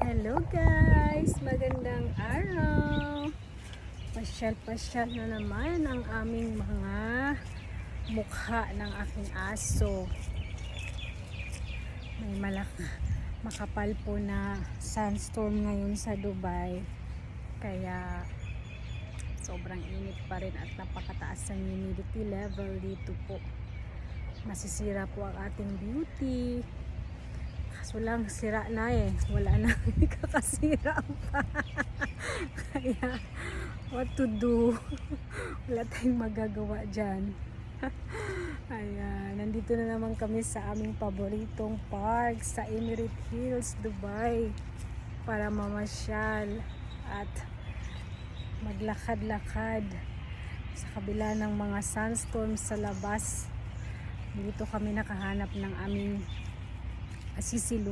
Hello guys! Magandang araw! Pasyal-pasyal na naman ang aming mga mukha ng aking aso. May makapal po na sandstorm ngayon sa Dubai. Kaya sobrang init pa rin at napakataas ang humidity level dito po. Masisira po ang ating beauty. Kaso lang sira na wala na kakasira pa. Kaya what to do? Wala tayong magagawa dyan. Ayan, nandito na naman kami sa aming paboritong park sa Emirates Hills, Dubai para mamasyal at maglakad-lakad sa kabila ng mga sandstorm sa labas. Dito kami nakahanap ng aming asisilu